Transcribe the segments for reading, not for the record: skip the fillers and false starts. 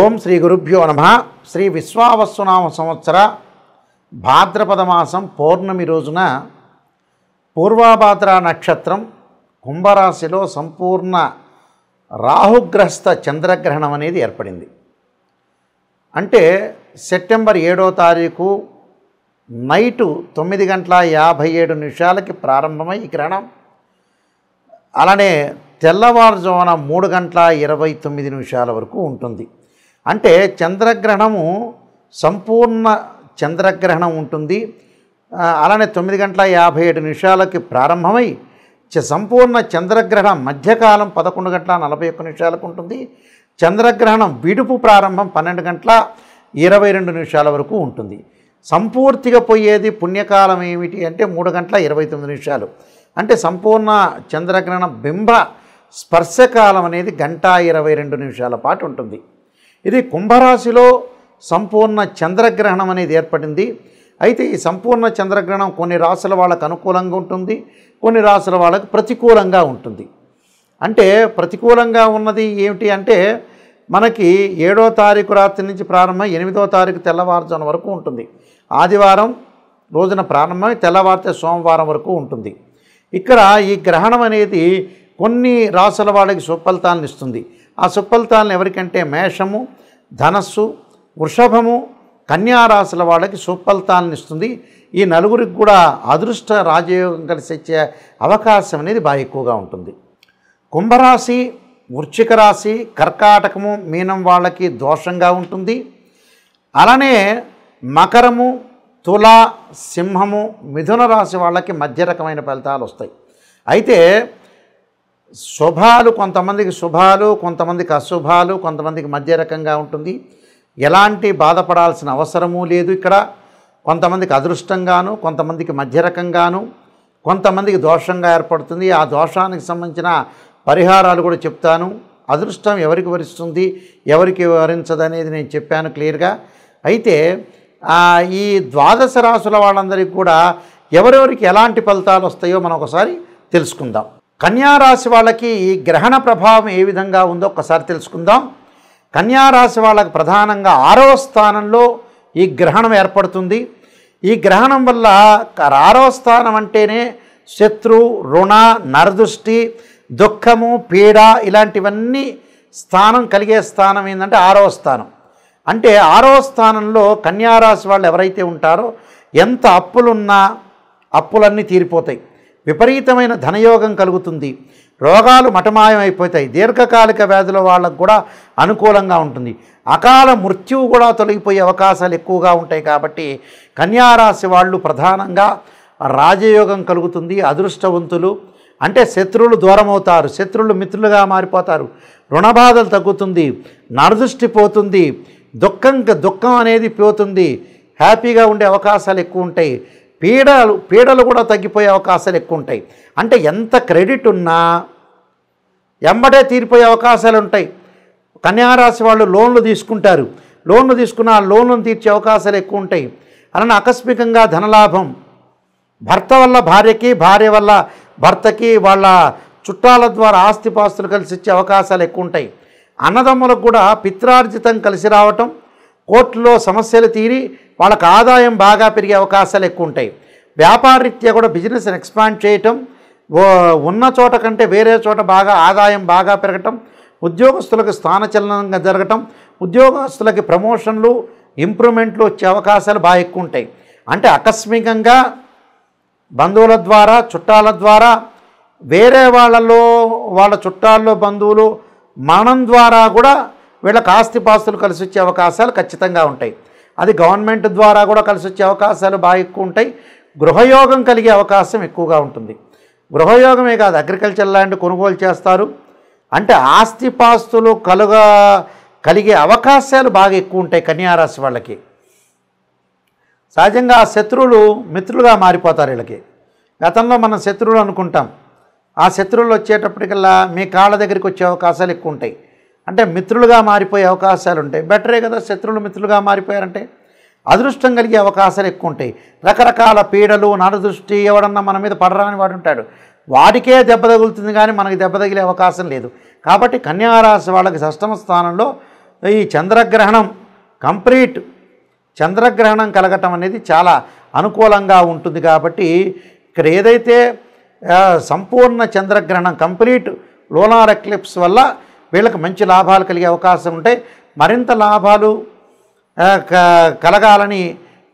ఓం శ్రీ గురుభ్యో నమః. శ్రీ విశ్వావసునామ సంవత్సర భాద్రపద మాసం పౌర్ణమి రోజున పూర్వభాద్ర నక్షత్రం కుంభరాశిలో సంపూర్ణ రాహుగ్రస్త చంద్రగ్రహణం అనేది ఏర్పడింది. అంటే సెప్టెంబర్ 7వ తారీఖు నైటు 9:57 ప్రారంభమై ఈ గ్రహణం అలానే తెల్లవారుజామున 3:29 వరకు ఉంటుంది. అంటే చంద్రగ్రహణము సంపూర్ణ చంద్రగ్రహణం ఉంటుంది. అలానే 9:57 ప్రారంభమై సంపూర్ణ చంద్రగ్రహణం మధ్యకాలం 11:41 ఉంటుంది. చంద్రగ్రహణం విడుపు ప్రారంభం 12:22 వరకు ఉంటుంది. సంపూర్తిగా పోయేది పుణ్యకాలం ఏమిటి అంటే 3:29. అంటే సంపూర్ణ చంద్రగ్రహణ బింబ స్పర్శకాలం అనేది 1:22 పాటు ఉంటుంది. ఇది కుంభరాశిలో సంపూర్ణ చంద్రగ్రహణం అనేది ఏర్పడింది. అయితే ఈ సంపూర్ణ చంద్రగ్రహణం కొన్ని రాశుల వాళ్ళకు అనుకూలంగా ఉంటుంది, కొన్ని రాశుల వాళ్ళకు ప్రతికూలంగా ఉంటుంది. అంటే ప్రతికూలంగా ఉన్నది ఏమిటి అంటే మనకి 7వ తారీఖు రాత్రి నుంచి ప్రారంభమై 8వ తారీఖు తెల్లవారుజామున వరకు ఉంటుంది. ఆదివారం రోజున ప్రారంభమై తెల్లవారితే సోమవారం వరకు ఉంటుంది. ఇక్కడ ఈ గ్రహణం అనేది కొన్ని రాశుల వాళ్ళకి సుఫలితాలను ఇస్తుంది. ఆ సుఫలితాలను ఎవరికంటే మేషము, ధనస్సు, వృషభము, కన్యా రాశుల వాళ్ళకి సుఫలితాలను ఇస్తుంది. ఈ నలుగురికి కూడా అదృష్ట రాజయోగం కలిసి వచ్చే అవకాశం అనేది బాగా ఎక్కువగా ఉంటుంది. కుంభరాశి, వృశ్చిక రాశి, కర్కాటకము, మీనం వాళ్ళకి దోషంగా ఉంటుంది. అలానే మకరము, తుల, సింహము, మిథున రాశి వాళ్ళకి మధ్య రకమైన ఫలితాలు వస్తాయి. అయితే శుభాలు కొంతమందికి శుభాలు, కొంతమందికి అశుభాలు, కొంతమందికి మధ్య రకంగా ఉంటుంది. ఎలాంటి బాధపడాల్సిన అవసరమూ లేదు. ఇక్కడ కొంతమందికి అదృష్టంగాను, కొంతమందికి మధ్య రకంగాను, కొంతమందికి దోషంగా ఏర్పడుతుంది. ఆ దోషానికి సంబంధించిన పరిహారాలు కూడా చెప్తాను. అదృష్టం ఎవరికి వరిస్తుంది, ఎవరికి వరించదు అనేది నేను చెప్పాను క్లియర్గా. అయితే ఈ ద్వాదశ రాశుల వాళ్ళందరికీ కూడా ఎవరెవరికి ఎలాంటి ఫలితాలు వస్తాయో మనం ఒకసారి తెలుసుకుందాం. కన్యారాశి వాళ్ళకి ఈ గ్రహణ ప్రభావం ఏ విధంగా ఉందో ఒకసారి తెలుసుకుందాం. కన్యారాశి వాళ్ళకి ప్రధానంగా 6వ స్థానంలో ఈ గ్రహణం ఏర్పడుతుంది. ఈ గ్రహణం వల్ల 6వ స్థానం అంటేనే శత్రు, రుణ, నరదృష్టి, దుఃఖము, పీడ ఇలాంటివన్నీ స్థానం కలిగే స్థానం ఏంటంటే 6వ స్థానం. అంటే 6వ స్థానంలో కన్యారాశి వాళ్ళు ఎవరైతే ఉంటారో ఎంత అప్పులున్నా అప్పులన్నీ తీరిపోతాయి. విపరీతమైన ధనయోగం కలుగుతుంది. రోగాలు మటమాయం అయిపోతాయి. దీర్ఘకాలిక వ్యాధుల వాళ్ళకు కూడా అనుకూలంగా ఉంటుంది. అకాల మృత్యువు కూడా తొలగిపోయే అవకాశాలు ఎక్కువగా ఉంటాయి. కాబట్టి కన్యారాశి వాళ్ళు ప్రధానంగా రాజయోగం కలుగుతుంది. అదృష్టవంతులు. అంటే శత్రువులు దూరం అవుతారు, శత్రువులు మిత్రులుగా మారిపోతారు, రుణబాధలు తగ్గుతుంది, నరదృష్టి పోతుంది, దుఃఖం అనేది పోతుంది, హ్యాపీగా ఉండే అవకాశాలు ఎక్కువ ఉంటాయి. పీడలు కూడా తగ్గిపోయే అవకాశాలు ఎక్కువ ఉంటాయి. అంటే ఎంత క్రెడిట్ ఉన్నా ఎంబడే తీరిపోయే అవకాశాలు ఉంటాయి. కన్యారాశి వాళ్ళు లోన్లు తీసుకుంటారు. లోన్లు తీసుకున్న ఆ లోన్లను తీర్చే అవకాశాలు ఎక్కువ ఉంటాయి. అలానే ఆకస్మికంగా ధనలాభం, భర్త వల్ల భార్యకి, భార్య వల్ల భర్తకి, వాళ్ళ చుట్టాల ద్వారా ఆస్తిపాస్తులు కలిసి ఇచ్చే అవకాశాలు ఎక్కువ ఉంటాయి. అన్నదమ్ములకు కూడా పిత్రార్జితం కలిసి రావటం, కోర్టులో సమస్యలు తీరి వాళ్ళకి ఆదాయం బాగా పెరిగే అవకాశాలు ఎక్కువ ఉంటాయి. వ్యాపారరీత్యా కూడా బిజినెస్ని ఎక్స్పాండ్ చేయటం, ఉన్న చోట కంటే వేరే చోట బాగా ఆదాయం బాగా పెరగటం, ఉద్యోగస్తులకు స్థానచలనంగా జరగటం, ఉద్యోగస్తులకి ప్రమోషన్లు, ఇంప్రూవ్మెంట్లు వచ్చే అవకాశాలు బాగా ఎక్కువ ఉంటాయి. అంటే ఆకస్మికంగా బంధువుల ద్వారా, చుట్టాల ద్వారా, వేరే వాళ్ళ చుట్టాల్లో బంధువులు మరణం ద్వారా కూడా వీళ్ళకి ఆస్తిపాస్తులు కలిసి వచ్చే అవకాశాలు ఖచ్చితంగా ఉంటాయి. అది గవర్నమెంట్ ద్వారా కూడా కలిసి వచ్చే అవకాశాలు బాగా ఎక్కువ ఉంటాయి. గృహయోగం కలిగే అవకాశం ఎక్కువగా ఉంటుంది. గృహయోగమే కాదు, అగ్రికల్చర్ ల్యాండ్ కొనుగోలు చేస్తారు. అంటే ఆస్తిపాస్తులు కలిగే అవకాశాలు బాగా ఎక్కువ ఉంటాయి కన్యారాశి వాళ్ళకి. సహజంగా ఆ శత్రువులు మిత్రులుగా మారిపోతారు వీళ్ళకి. గతంలో మనం శత్రువులు అనుకుంటాం, ఆ శత్రువులు వచ్చేటప్పటికల్లా మీ కాళ్ళ దగ్గరికి వచ్చే అవకాశాలు ఎక్కువ ఉంటాయి. అంటే మిత్రులుగా మారిపోయే అవకాశాలు ఉంటాయి. బెటరే కదా, శత్రువులు మిత్రులుగా మారిపోయారంటే అదృష్టం కలిగే అవకాశాలు ఎక్కువ ఉంటాయి. రకరకాల పీడలు, నరదృష్టి, ఎవడన్నా మన మీద పడరాని వాడు ఉంటాడు, వాడికే దెబ్బ తగులుతుంది కానీ మనకి దెబ్బ తగిలే అవకాశం లేదు. కాబట్టి కన్యారాశి వాళ్ళకి షష్టమ స్థానంలో ఈ చంద్రగ్రహణం కంప్లీట్ చంద్రగ్రహణం కలగటం అనేది చాలా అనుకూలంగా ఉంటుంది. కాబట్టి ఇక్కడ ఏదైతే సంపూర్ణ చంద్రగ్రహణం కంప్లీట్ లూనార్ ఎక్లిప్స్ వల్ల వీళ్ళకి మంచి లాభాలు కలిగే అవకాశం ఉంటాయి. మరింత లాభాలు కలగాలని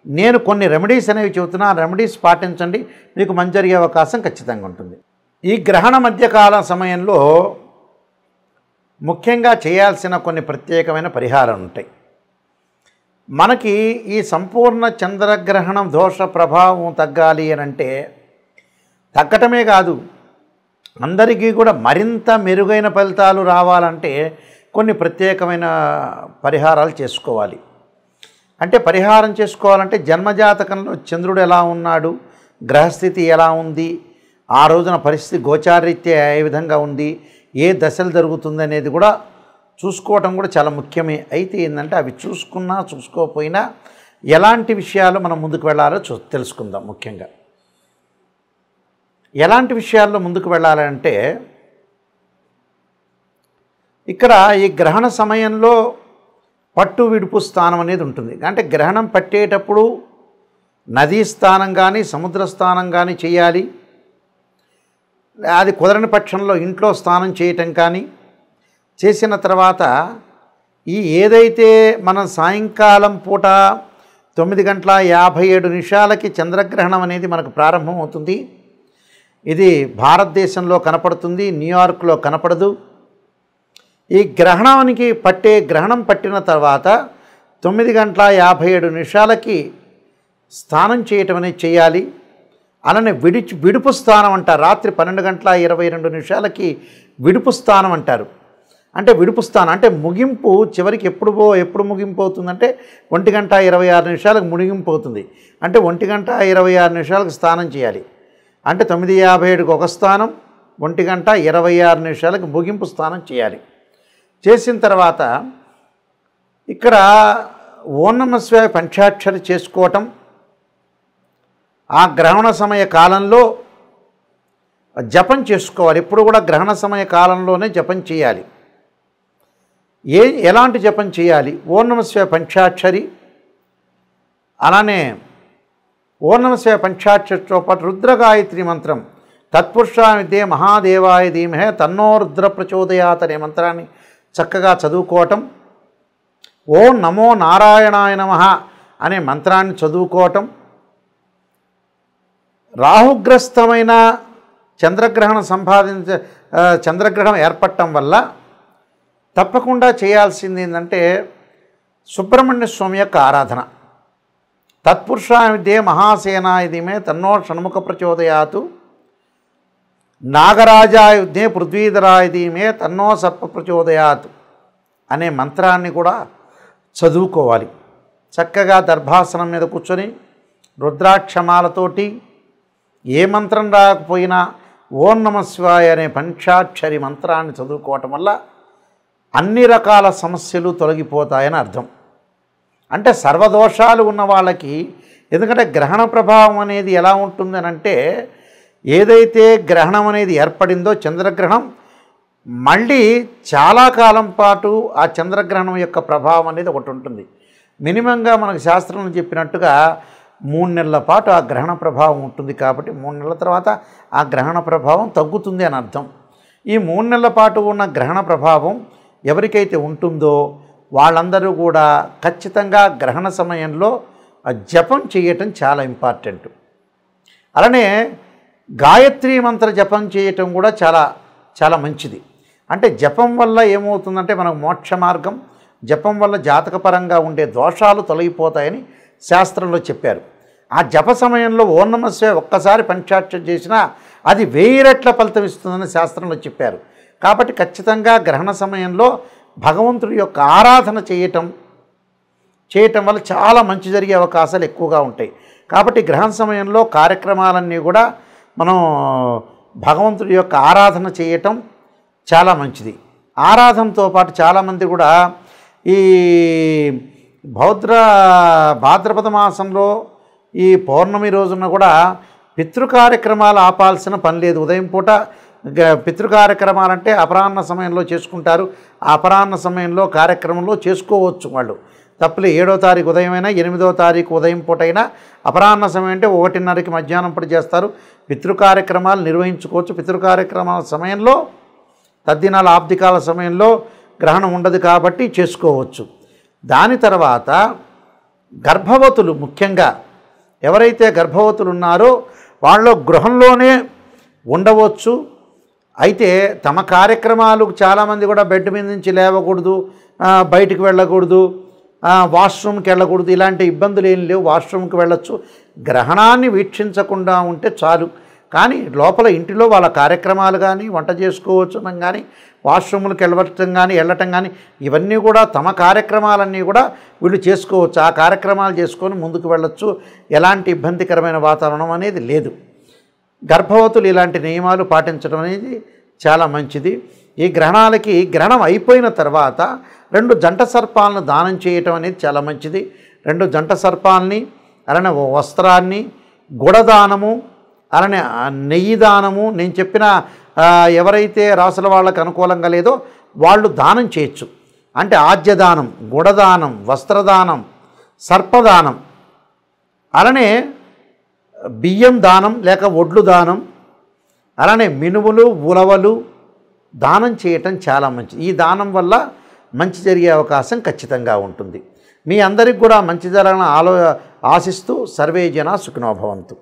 నేను కొన్ని రెమెడీస్ అనేవి చెబుతున్నా. రెమెడీస్ పాటించండి, మీకు మంచి జరిగే అవకాశం ఖచ్చితంగా ఉంటుంది. ఈ గ్రహణ మధ్యకాల సమయంలో ముఖ్యంగా చేయాల్సిన కొన్ని ప్రత్యేకమైన పరిహారాలు ఉంటాయి. మనకి ఈ సంపూర్ణ చంద్రగ్రహణం దోష ప్రభావం తగ్గాలి అని అంటే తగ్గటమే కాదు, అందరికీ కూడా మరింత మెరుగైన ఫలితాలు రావాలంటే కొన్ని ప్రత్యేకమైన పరిహారాలు చేసుకోవాలి. అంటే పరిహారం చేసుకోవాలంటే జన్మజాతకంలో చంద్రుడు ఎలా ఉన్నాడు, గ్రహస్థితి ఎలా ఉంది, ఆ రోజున పరిస్థితి గోచారీత్యా ఏ విధంగా ఉంది, ఏ దశలు జరుగుతుంది అనేది కూడా చూసుకోవటం కూడా చాలా ముఖ్యమే. అయితే ఏంటంటే అవి చూసుకున్నా చూసుకోకపోయినా ఎలాంటి విషయాలు మనం ముందుకు వెళ్ళాలో తెలుసుకుందాం. ముఖ్యంగా ఎలాంటి విషయాల్లో ముందుకు వెళ్ళాలంటే ఇక్కడ ఈ గ్రహణ సమయంలో పట్టు విడుపు స్థానం అనేది ఉంటుంది. అంటే గ్రహణం పట్టేటప్పుడు నదీ స్థానం కానీ సముద్ర స్థానం కానీ చేయాలి. అది కుదరని పక్షంలో ఇంట్లో స్నానం చేయటం కానీ చేసిన తర్వాత ఈ ఏదైతే మనం సాయంకాలం పూట 9:57 చంద్రగ్రహణం అనేది మనకు ప్రారంభం అవుతుంది. ఇది భారతదేశంలో కనపడుతుంది, న్యూయార్క్లో కనపడదు. ఈ గ్రహణం పట్టిన తర్వాత 9:57 స్నానం చేయటం అనేది చేయాలి. అలానే విడుపు స్థానం అంటారు. రాత్రి 12:22 విడుపు స్థానం అంటారు. అంటే విడుపు స్థానం అంటే ముగింపు చివరికి ఎప్పుడు ముగింపు అవుతుందంటే 1:26 ముగింపు అవుతుంది. అంటే 1:26 స్నానం చేయాలి. అంటే 9:57 ఒక స్థానం, 1:26 ముగింపు స్నానం చేయాలి. చేసిన తర్వాత ఇక్కడ ఓం నమః శివాయ పంచాక్షరి చేసుకోవటం, ఆ గ్రహణ సమయ కాలంలో జపం చేసుకోవాలి. ఎప్పుడు కూడా గ్రహణ సమయ కాలంలోనే జపం చేయాలి. ఎలాంటి జపం చేయాలి? ఓం నమః శివాయ పంచాక్షరి, అలానే ఓం నమః శివాయ పంచాక్షరితో పాటు రుద్రగాయత్రి మంత్రం తత్పురుషాయ విద్యే మహాదేవాయ ధీమహి తన్నో రుద్ర ప్రచోదయాత్ అనే మంత్రాన్ని చక్కగా చదువుకోవటం, ఓం నమో నారాయణాయ నమః అనే మంత్రాన్ని చదువుకోవటం, రాహుగ్రస్తమైన చంద్రగ్రహణం ఏర్పడటం వల్ల తప్పకుండా చేయాల్సింది ఏంటంటే సుబ్రహ్మణ్య స్వామి యొక్క ఆరాధన. తత్పురుషాయ విద్యే మహాసేనాయ ధీమహి తన్నో షణ్ముఖ ప్రచోదయాత్, నాగరాజాయ విద్యే పృథ్వీధరాయ ధీమహి తన్నో సర్ప ప్రచోదయాత్ అనే మంత్రాన్ని కూడా చదువుకోవాలి. చక్కగా దర్భాసనం మీద కూర్చొని రుద్రాక్షమాలతోటి ఏ మంత్రం రాకపోయినా ఓం నమః శివాయ అనే పంచాక్షరి మంత్రాన్ని చదువుకోవటం వల్ల అన్ని రకాల సమస్యలు తొలగిపోతాయని అర్థం. అంటే సర్వదోషాలు ఉన్న వాళ్ళకి, ఎందుకంటే గ్రహణ ప్రభావం అనేది ఎలా ఉంటుందని అంటే ఏదైతే గ్రహణం అనేది ఏర్పడిందో చంద్రగ్రహణం మళ్ళీ చాలా కాలం పాటు ఆ చంద్రగ్రహణం యొక్క ప్రభావం అనేది ఒకటి ఉంటుంది. మినిమంగా మనకు శాస్త్రంలో చెప్పినట్టుగా 3 నెలల పాటు ఆ గ్రహణ ప్రభావం ఉంటుంది. కాబట్టి 3 నెలల తర్వాత ఆ గ్రహణ ప్రభావం తగ్గుతుంది అని అర్థం. ఈ 3 నెలల పాటు ఉన్న గ్రహణ ప్రభావం ఎవరికైతే ఉంటుందో వాళ్ళందరూ కూడా ఖచ్చితంగా గ్రహణ సమయంలో జపం చేయటం చాలా ఇంపార్టెంట్. అలానే గాయత్రి మంత్ర జపం చేయటం కూడా చాలా చాలా మంచిది. అంటే జపం వల్ల ఏమవుతుందంటే మనకు మోక్ష మార్గం, జపం వల్ల జాతకపరంగా ఉండే దోషాలు తొలగిపోతాయని శాస్త్రంలో చెప్పారు. ఆ జప సమయంలో ఓం నమః శివాయ ఒక్కసారి పంచాక్షరి చేసినా అది 1000 రెట్ల ఫలితం ఇస్తుందని శాస్త్రంలో చెప్పారు. కాబట్టి ఖచ్చితంగా గ్రహణ సమయంలో భగవంతుడి యొక్క ఆరాధన చేయటం వల్ల చాలా మంచి జరిగే అవకాశాలు ఎక్కువగా ఉంటాయి. కాబట్టి గ్రహణ సమయంలో కార్యక్రమాలన్నీ కూడా మనం భగవంతుడి యొక్క ఆరాధన చేయటం చాలా మంచిది. ఆరాధనతో పాటు చాలామంది కూడా ఈ భాద్రపద మాసంలో ఈ పౌర్ణమి రోజున కూడా పితృ కార్యక్రమాలు ఆపాల్సిన పని లేదు. ఉదయం పూట పితృ కార్యక్రమాలంటే అపరాహ్న సమయంలో చేసుకుంటారు. ఆ అపరాహ్న సమయంలో కార్యక్రమంలో చేసుకోవచ్చు వాళ్ళు. తప్పులే 7వ తారీఖు ఉదయమైనా 8వ తారీఖు ఉదయం పూటైనా అపరాహ్న సమయం అంటే 1:30కి మధ్యాహ్నం పూట చేస్తారు. పితృ కార్యక్రమాలు నిర్వహించుకోవచ్చు. పితృ కార్యక్రమాల సమయంలో తద్దినాల ఆబ్దికాల సమయంలో గ్రహణం ఉండదు కాబట్టి చేసుకోవచ్చు. దాని తర్వాత గర్భవతులు, ముఖ్యంగా ఎవరైతే గర్భవతులు ఉన్నారో వాళ్ళు గృహంలోనే ఉండవచ్చు. అయితే తమ కార్యక్రమాలు చాలామంది కూడా బెడ్ మీద నుంచి లేవకూడదు, బయటికి వెళ్ళకూడదు, వాష్రూమ్కి వెళ్ళకూడదు, ఇలాంటి ఇబ్బందులు ఏం లేవు. వాష్రూమ్కి వెళ్ళొచ్చు. గ్రహణాన్ని వీక్షించకుండా ఉంటే చాలు. కానీ లోపల ఇంటిలో వాళ్ళ కార్యక్రమాలు కానీ వంట చేసుకోవచ్చు కానీ వాష్రూమ్లకు వెళ్ళటం కానీ ఇవన్నీ కూడా తమ కార్యక్రమాలన్నీ కూడా వీళ్ళు చేసుకోవచ్చు. ఆ కార్యక్రమాలు చేసుకొని ముందుకు వెళ్ళొచ్చు. ఎలాంటి ఇబ్బందికరమైన వాతావరణం అనేది లేదు. గర్భవతులు ఇలాంటి నియమాలు పాటించడం అనేది చాలా మంచిది. ఈ గ్రహణాలకి గ్రహణం అయిపోయిన తర్వాత 2 జంట సర్పాలను దానం చేయటం అనేది చాలా మంచిది. 2 జంట సర్పాలని, అలానే వస్త్రాన్ని, గుడదానము, అలానే నెయ్యి దానము, నేను చెప్పిన ఎవరైతే రాసుల వాళ్ళకు అనుకూలంగా లేదో వాళ్ళు దానం చేయొచ్చు. అంటే ఆజ్యదానం, గుడదానం, వస్త్రదానం, సర్పదానం, అలానే బియ్యం దానం లేక ఒడ్లు దానం, అలానే మినుములు, ఉలవలు దానం చేయటం చాలా మంచిది. ఈ దానం వల్ల మంచి జరిగే అవకాశం ఖచ్చితంగా ఉంటుంది. మీ అందరికి కూడా మంచి జరగాలని ఆశిస్తూ సర్వే జనా సుఖినో భవంతు.